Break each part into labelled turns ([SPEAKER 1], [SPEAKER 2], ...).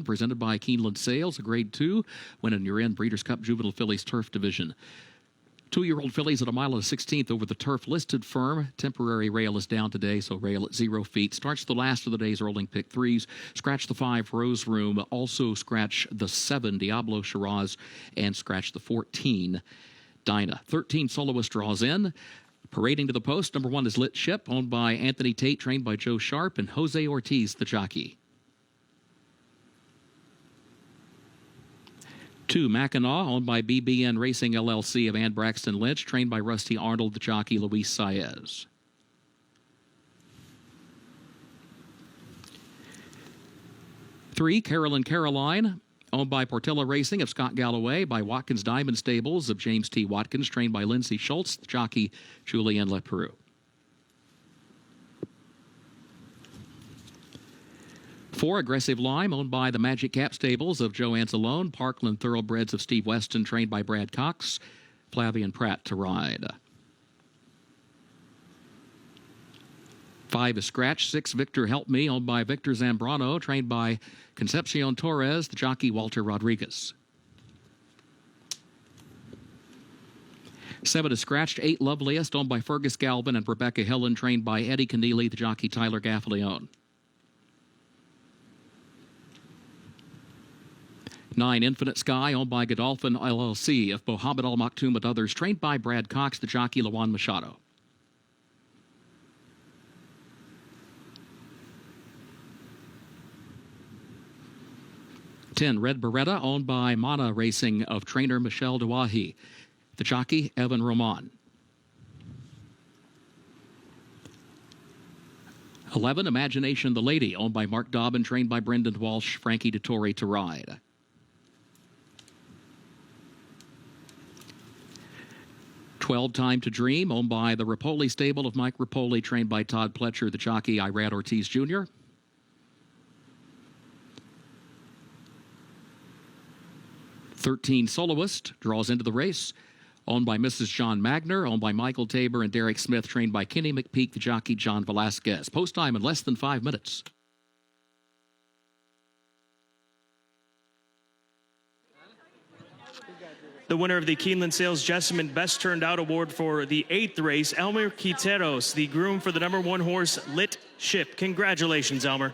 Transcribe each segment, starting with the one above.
[SPEAKER 1] presented by Keeneland Sales, a Grade 2, winning your Breeders' Cup Juvenile Fillies Turf Division. 2-year-old fillies at a mile and a 16th over the turf listed firm. Temporary rail is down today, so rail at 0 feet. Starts the last of the day's rolling pick 3s. Scratch the 5 Rose Room. Also scratch the 7 Diablo Shiraz and scratch the 14 Dinah. 13 Soloist draws in. Parading to the post, number 1 is Lit Ship, owned by Anthony Tate, trained by Joe Sharp, and Jose Ortiz, the jockey. 2, Mackinac, owned by BBN Racing LLC of Ann Braxton Lynch, trained by Rusty Arnold, the jockey, Luis Saez. 3, Carolyn Caroline, owned by Portilla Racing of Scott Galloway, by Watkins Diamond Stables of James T. Watkins, trained by Lindsey Schultz, the jockey, Julian Leperoux. 4, Aggressive Lime, owned by the Magic Cap Stables of Joe Anzalone, Parkland Thoroughbreds of Steve Weston, trained by Brad Cox, Flavian Pratt to ride. 5 is Scratch. 6, Victor Help Me, owned by Victor Zambrano, trained by Concepcion Torres, the jockey, Walter Rodriguez. 7 is Scratched. 8, Loveliest, owned by Fergus Galvin and Rebecca Hillen, trained by Eddie Keneally, the jockey, Tyler Gaffalione. 9, Infinite Sky, owned by Godolphin LLC of Mohammed Al Maktoum and others, trained by Brad Cox, the jockey, Lawan Machado. 10, Red Beretta, owned by Mana Racing of trainer Michelle Dewahi, the jockey, Evan Roman. 11, Imagination the Lady, owned by Mark Dobbin, trained by Brendan Walsh, Frankie Dettori to ride. 12, Time to Dream, owned by the Rapoli stable of Mike Rapoli, trained by Todd Pletcher, the jockey, Irad Ortiz Jr. 13, Soloist, draws into the race, owned by Mrs. John Magner, owned by Michael Tabor and Derek Smith, trained by Kenny McPeak, the jockey, John Velasquez. Post time in less than 5 minutes.
[SPEAKER 2] The winner of the Keeneland Sales Jessamine Best Turned Out Award for the 8th race, Elmer Quiteros, the groom for the number 1 horse, Lit Ship. Congratulations, Elmer.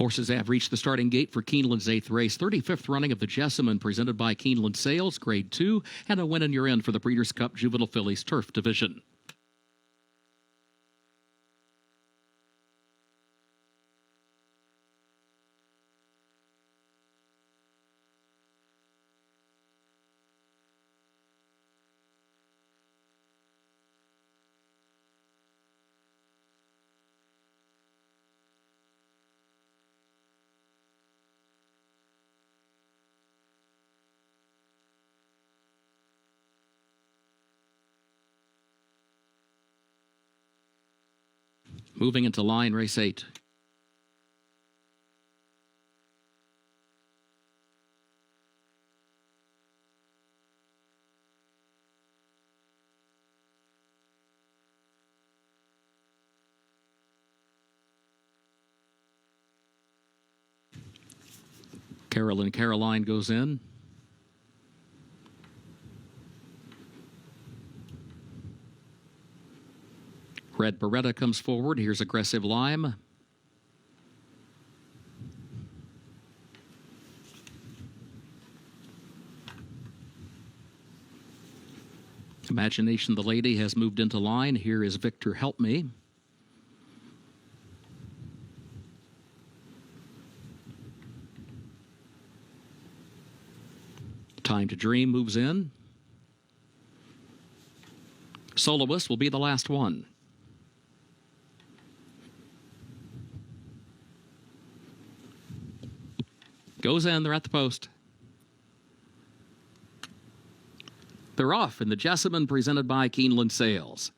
[SPEAKER 1] Horses have reached the starting gate for Keeneland's 8th race, 35th running of the Jessamine, presented by Keeneland Sales, Grade 2, and a win in your end for the Breeders' Cup Juvenile Fillies Turf Division. Moving into line, race 8. Caroline goes in. Red Beretta comes forward. Here's Aggressive Lime. Imagination the Lady has moved into line. Here is Victor Help Me. Time to Dream moves in. Soloist will be the last one. Goes in, they're at the post. They're off in the Jessamine, presented by Keeneland Sales.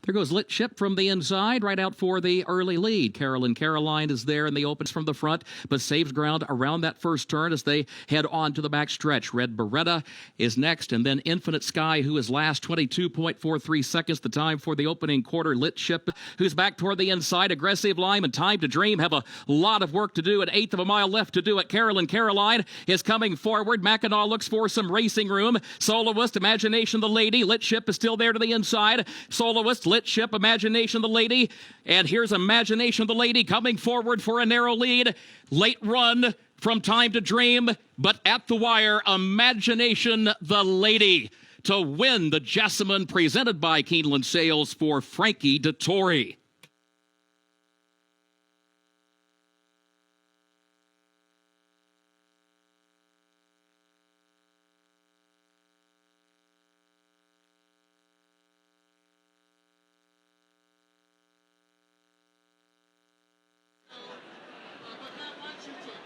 [SPEAKER 1] There goes Lit Ship from the inside, right out for the early lead. Caroline is there in the opens from the front, but saves ground around that first turn as they head on to the back stretch. Red Beretta is next, and then Infinite Sky, who is last, 22.43 seconds, the time for the opening quarter. Lit Ship, who's back toward the inside. Aggressive Lime and Time to Dream have a lot of work to do. An eighth of a mile left to do it. Caroline is coming forward. Mackinac looks for some racing room. Soloist, Imagination the Lady. Lit Ship is still there to the inside. Soloist, Lit Ship, Imagination the Lady, and here's Imagination the Lady coming forward for a narrow lead. Late run from Time to Dream, but at the wire, Imagination the Lady to win the Jessamine, presented by Keeneland Sales, for Frankie Dettori.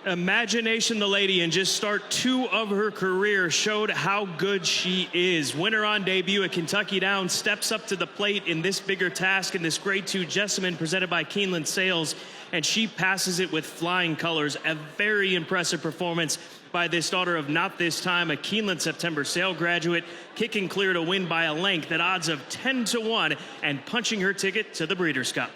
[SPEAKER 2] Imagination the Lady, in just start 2 of her career, showed how good she is. Winner on debut at Kentucky Downs, steps up to the plate in this bigger task in this Grade 2 Jessamine presented by Keeneland Sales, and she passes it with flying colors. A very impressive performance by this daughter of Not This Time, a Keeneland September sale graduate, kicking clear to win by a length at odds of 10-1 and punching her ticket to the Breeders' Cup.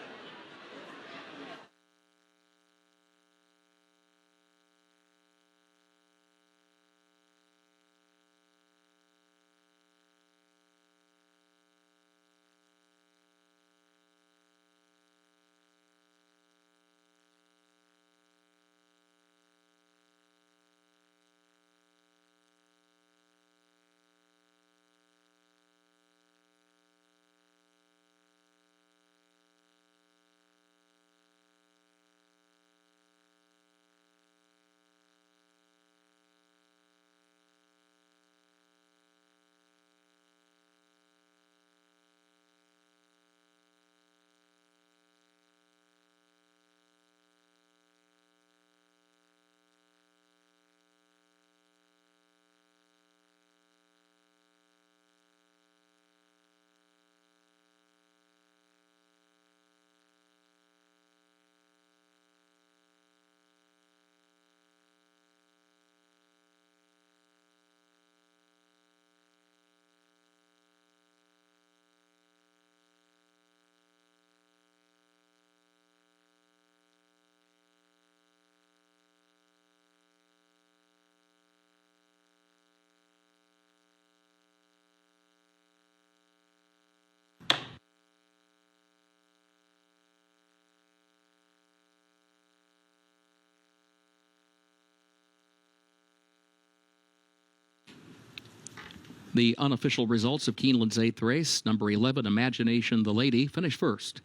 [SPEAKER 1] The unofficial results of Keeneland's 8th race: number 11, Imagination the Lady, finished first.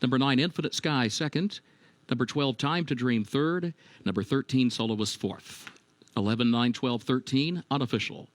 [SPEAKER 1] Number 9, Infinite Sky, second. Number 12, Time to Dream, third. Number 13, Soloist, fourth. 11, 9, 12, 13, unofficial.